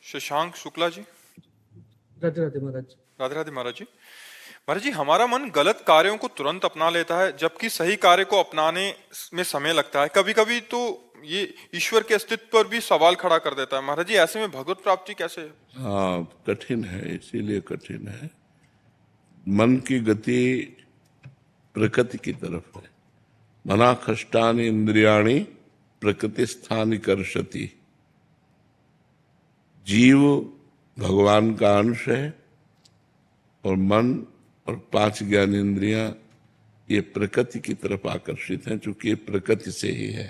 शशांक शुक्ला जी। राधे राधे महाराज। राधे राधे महाराज जी। महाराज जी, हमारा मन गलत कार्यों को तुरंत अपना लेता है, जबकि सही कार्य को अपनाने में समय लगता है। कभी कभी तो ये ईश्वर के अस्तित्व पर भी सवाल खड़ा कर देता है। महाराज जी, ऐसे में भगवत प्राप्ति कैसे? हाँ, कठिन है, इसीलिए कठिन है। मन की गति प्रकृति की तरफ है। मना खष्टानि इंद्रियाणि प्रकृति स्थानि कर्षति। जीव भगवान का अंश है और मन और 5 ज्ञानेंद्रियां ये प्रकृति की तरफ आकर्षित हैं, चूंकि ये प्रकृति से ही है।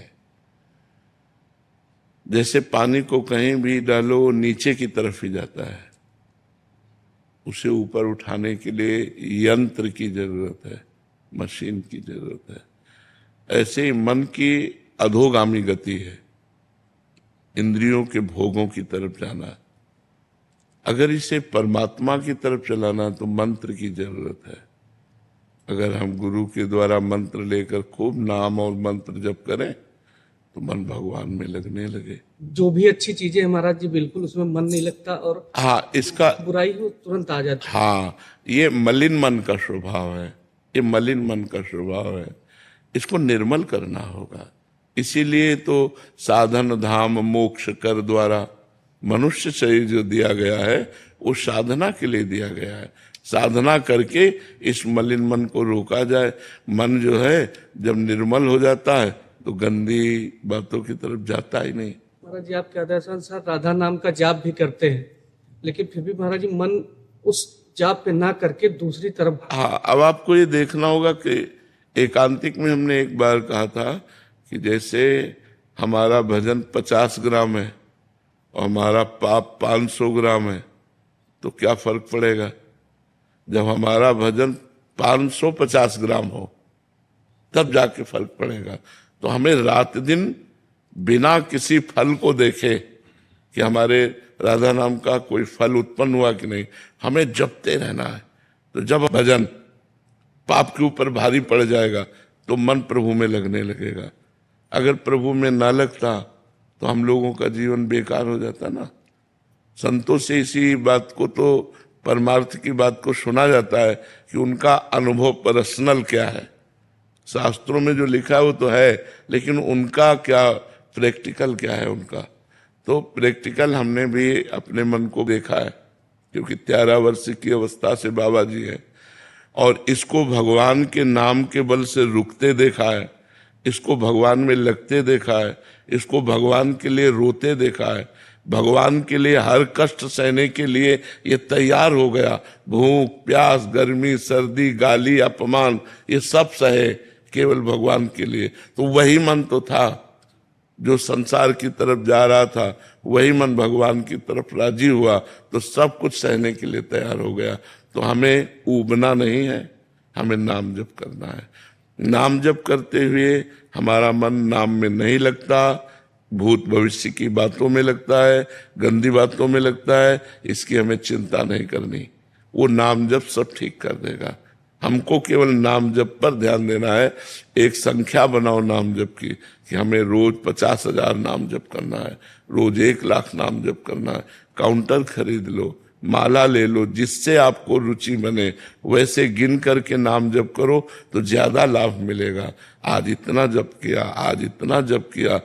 जैसे पानी को कहीं भी डालो नीचे की तरफ ही जाता है, उसे ऊपर उठाने के लिए यंत्र की जरूरत है, मशीन की जरूरत है। ऐसे ही मन की अधोगामी गति है, इंद्रियों के भोगों की तरफ जाना। अगर इसे परमात्मा की तरफ चलाना तो मंत्र की जरूरत है। अगर हम गुरु के द्वारा मंत्र लेकर खूब नाम और मंत्र जप करें तो मन भगवान में लगने लगे। जो भी अच्छी चीजें है महाराज जी, बिल्कुल उसमें मन नहीं लगता, और हाँ, इसका बुराई हो तुरंत आ जाती है। हाँ, ये मलिन मन का स्वभाव है, ये मलिन मन का स्वभाव है। इसको निर्मल करना होगा। इसीलिए तो साधन धाम मोक्ष कर द्वारा मनुष्य शरीर जो दिया गया है वो साधना के लिए दिया गया है। साधना करके इस मलिन मन को रोका जाए। मन जो है जब निर्मल हो जाता है तो गंदी बातों की तरफ जाता ही नहीं। महाराज जी, आपके आदेशानुसार राधा नाम का जाप भी करते हैं, लेकिन फिर भी महाराज जी मन उस जाप पे ना करके दूसरी तरफ। हाँ, अब आपको ये देखना होगा कि एकांतिक में हमने एक बार कहा था कि जैसे हमारा भजन 50 ग्राम है और हमारा पाप 500 ग्राम है, तो क्या फर्क पड़ेगा? जब हमारा भजन 550 ग्राम हो तब जाके फर्क पड़ेगा। तो हमें रात दिन बिना किसी फल को देखे कि हमारे राधा नाम का कोई फल उत्पन्न हुआ कि नहीं, हमें जपते रहना है। तो जब भजन पाप के ऊपर भारी पड़ जाएगा तो मन प्रभु में लगने लगेगा। अगर प्रभु में ना लगता तो हम लोगों का जीवन बेकार हो जाता ना। संतों से इसी बात को तो परमार्थ की बात को सुना जाता है कि उनका अनुभव पर्सनल क्या है। शास्त्रों में जो लिखा है वो तो है, लेकिन उनका क्या प्रैक्टिकल क्या है उनका। तो प्रैक्टिकल हमने भी अपने मन को देखा है, क्योंकि 13 वर्ष की अवस्था से बाबा जी है, और इसको भगवान के नाम के बल से रुकते देखा है, इसको भगवान में लगते देखा है, इसको भगवान के लिए रोते देखा है, भगवान के लिए हर कष्ट सहने के लिए ये तैयार हो गया। भूख प्यास गर्मी सर्दी गाली अपमान ये सब सहे केवल भगवान के लिए। तो वही मन तो था जो संसार की तरफ जा रहा था, वही मन भगवान की तरफ राजी हुआ तो सब कुछ सहने के लिए तैयार हो गया। तो हमें ऊबना नहीं है, हमें नाम जप करना है। नाम जप करते हुए हमारा मन नाम में नहीं लगता, भूत भविष्य की बातों में लगता है, गंदी बातों में लगता है। इसकी हमें चिंता नहीं करनी, वो नाम जप सब ठीक कर देगा। हमको केवल नाम जप पर ध्यान देना है। एक संख्या बनाओ नाम जप की कि हमें रोज 50,000 नाम जप करना है, रोज 1 लाख नाम जप करना है। काउंटर खरीद लो, माला ले लो, जिससे आपको रुचि बने वैसे गिन करके नाम जप करो तो ज्यादा लाभ मिलेगा। आज इतना जप किया, आज इतना जप किया,